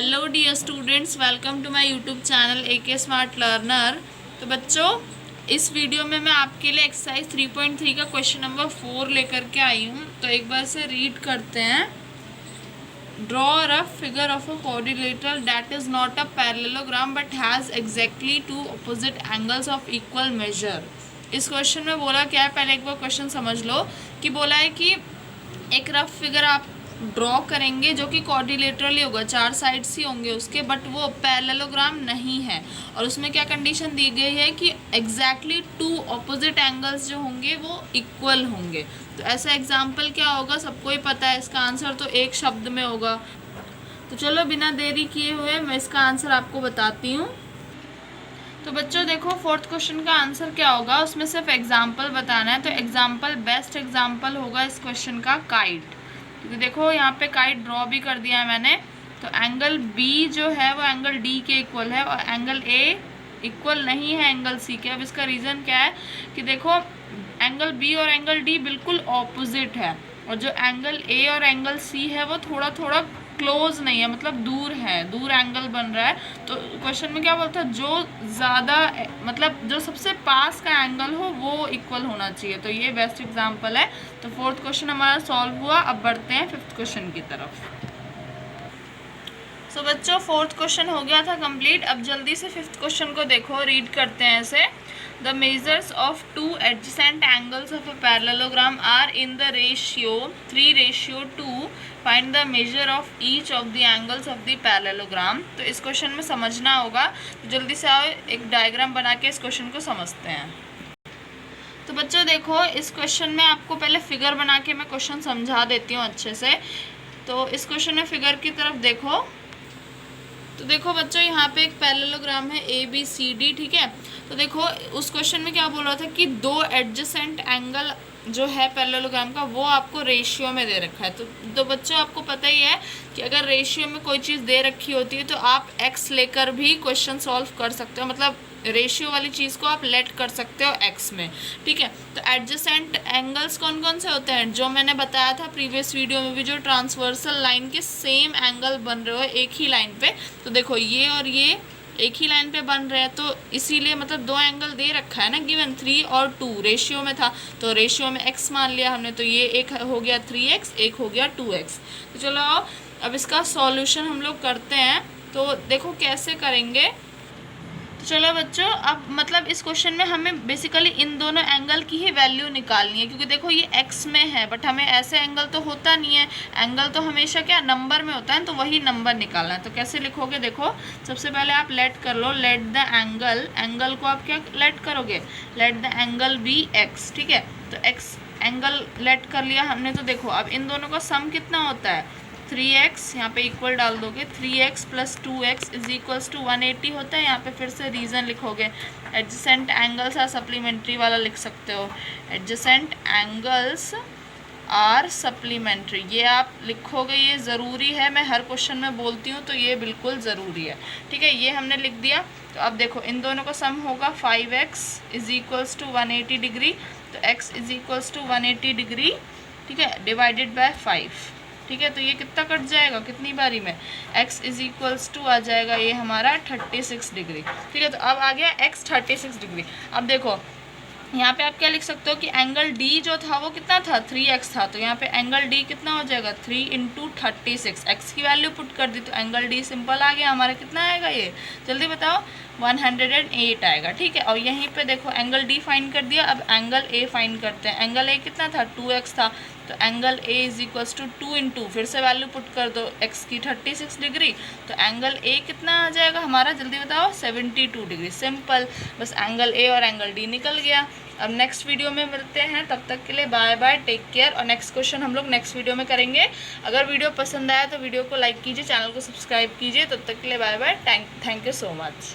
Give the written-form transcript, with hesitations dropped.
Hello dear students, welcome to my YouTube channel AK smart learner. तो बच्चों, इस video में मैं आपके लिए एक्सरसाइज 3.3 का क्वेश्चन नंबर 4 लेकर के आई हूँ। तो एक बार से रीड करते हैं। Draw a rough figure of a quadrilateral that is not a parallelogram but has exactly two opposite angles of equal measure. इस क्वेश्चन में बोला क्या है, पहले एक बार क्वेश्चन समझ लो। कि बोला है कि एक रफ फिगर आप ड्रॉ करेंगे जो कि क्वाड्रिलेटरल ही होगा, चार साइड्स ही होंगे उसके, बट वो पैरेललोग्राम नहीं है। और उसमें क्या कंडीशन दी गई है कि एग्जैक्टली टू ऑपोजिट एंगल्स जो होंगे वो इक्वल होंगे। तो ऐसा एग्जाम्पल क्या होगा, सबको ही पता है। इसका आंसर तो एक शब्द में होगा। तो चलो बिना देरी किए हुए मैं इसका आंसर आपको बताती हूँ। तो बच्चों देखो, फोर्थ क्वेश्चन का आंसर क्या होगा, उसमें सिर्फ एग्जाम्पल बताना है। तो एग्जाम्पल, बेस्ट एग्जाम्पल होगा इस क्वेश्चन का काइट। क्योंकि देखो यहाँ पे काइट ड्रॉ भी कर दिया है मैंने। तो एंगल बी जो है वो एंगल डी के इक्वल है और एंगल ए इक्वल नहीं है एंगल सी के। अब इसका रीज़न क्या है कि देखो, एंगल बी और एंगल डी बिल्कुल ऑपोजिट है और जो एंगल ए और एंगल सी है वो थोड़ा थोड़ा क्लोज नहीं है, मतलब दूर है, दूर एंगल बन रहा है। तो क्वेश्चन में क्या बोलता है, जो ज़्यादा मतलब जो सबसे पास का एंगल हो वो इक्वल होना चाहिए। तो ये बेस्ट एग्जांपल है। तो फोर्थ क्वेश्चन हमारा सॉल्व हुआ। अब बढ़ते हैं फिफ्थ क्वेश्चन की तरफ। सो बच्चों, फोर्थ क्वेश्चन हो गया था कंप्लीट। अब जल्दी से फिफ्थ क्वेश्चन को देखो, रीड करते हैं इसे। The measures of two adjacent angles of a parallelogram are in the ratio 3:2। Find the measure of each of the angles of the parallelogram. तो इस क्वेश्चन में समझना होगा। तो जल्दी से आओ एक डायग्राम बना के इस क्वेश्चन को समझते हैं। तो बच्चों देखो, इस क्वेश्चन में आपको पहले फिगर बना के मैं क्वेश्चन समझा देती हूँ अच्छे से। तो इस क्वेश्चन में फिगर की तरफ देखो। तो देखो बच्चों, यहाँ पे एक पैरेललोग्राम है ABCD, ठीक है। तो देखो उस क्वेश्चन में क्या बोल रहा था कि दो एडजेसेंट एंगल जो है पैरेललोग्राम का वो आपको रेशियो में दे रखा है। तो बच्चों आपको पता ही है कि अगर रेशियो में कोई चीज़ दे रखी होती है तो आप x लेकर भी क्वेश्चन सॉल्व कर सकते हो। मतलब रेशियो वाली चीज़ को आप लेट कर सकते हो x में, ठीक है। तो एडजेसेंट एंगल्स कौन कौन से होते हैं, जो मैंने बताया था प्रीवियस वीडियो में भी, जो ट्रांसवर्सल लाइन के सेम एंगल बन रहे हो एक ही लाइन पे। तो देखो ये और ये एक ही लाइन पे बन रहे हैं, तो इसीलिए मतलब दो एंगल दे रखा है ना, गिवन 3 और 2 रेशियो में था। तो रेशियो में x मान लिया हमने, तो ये एक हो गया 3x, एक हो गया 2x। तो चलो आओ अब इसका सॉल्यूशन हम लोग करते हैं। तो देखो कैसे करेंगे। तो चलो बच्चों, अब मतलब इस क्वेश्चन में हमें बेसिकली इन दोनों एंगल की ही वैल्यू निकालनी है। क्योंकि देखो ये x में है, बट हमें ऐसे एंगल तो होता नहीं है। एंगल तो हमेशा क्या नंबर में होता है, तो वही नंबर निकालना है। तो कैसे लिखोगे, देखो सबसे पहले आप लेट कर लो। लेट द एंगल, एंगल को आप क्या लेट करोगे, let the angle be x, ठीक है। तो x एंगल लेट कर लिया हमने। तो देखो अब इन दोनों का सम कितना होता है, 3x, यहाँ पे इक्वल डाल दोगे। 3x plus 2x is equals to 180 होता है। यहाँ पे फिर से रीज़न लिखोगे। एडजेसेंट एंगल्स आर सप्लीमेंट्री वाला लिख सकते हो। एडजेसेंट एंगल्स आर सप्लीमेंट्री, ये आप लिखोगे, ये ज़रूरी है। मैं हर क्वेश्चन में बोलती हूँ तो ये बिल्कुल ज़रूरी है, ठीक है। ये हमने लिख दिया। तो अब देखो इन दोनों का सम होगा 5x is equals to 180 degree. तो x is equals to 180 degree, ठीक है, डिवाइडेड बाय 5, ठीक है। तो ये कितना कट जाएगा, कितनी बारी में, x इज इक्वल्स टू आ जाएगा ये हमारा 36 डिग्री, ठीक है। तो अब आ गया x 36 डिग्री। अब देखो यहाँ पे आप क्या लिख सकते हो कि एंगल D जो था वो कितना था, 3x था। तो यहाँ पे एंगल D कितना हो जाएगा, 3 × 36। x की वैल्यू पुट कर दी तो एंगल D सिंपल आ गया हमारा। कितना आएगा ये, जल्दी बताओ, 108 आएगा, ठीक है। और यहीं पे देखो एंगल D फाइंड कर दिया। अब एंगल A फाइंड करते हैं। एंगल A कितना था, 2x था। तो angle A is equals to 2 × फिर से वैल्यू पुट कर दो x की 36 डिग्री। तो एंगल A कितना आ जाएगा हमारा, जल्दी बताओ, 72 डिग्री। सिंपल, बस एंगल A और एंगल D निकल गया। अब नेक्स्ट वीडियो में मिलते हैं, तब तक के लिए बाय बाय, टेक केयर। और नेक्स्ट क्वेश्चन हम लोग नेक्स्ट वीडियो में करेंगे। अगर वीडियो पसंद आया तो वीडियो को लाइक कीजिए, चैनल को सब्सक्राइब कीजिए। तब तक के लिए bye bye, thank you so much.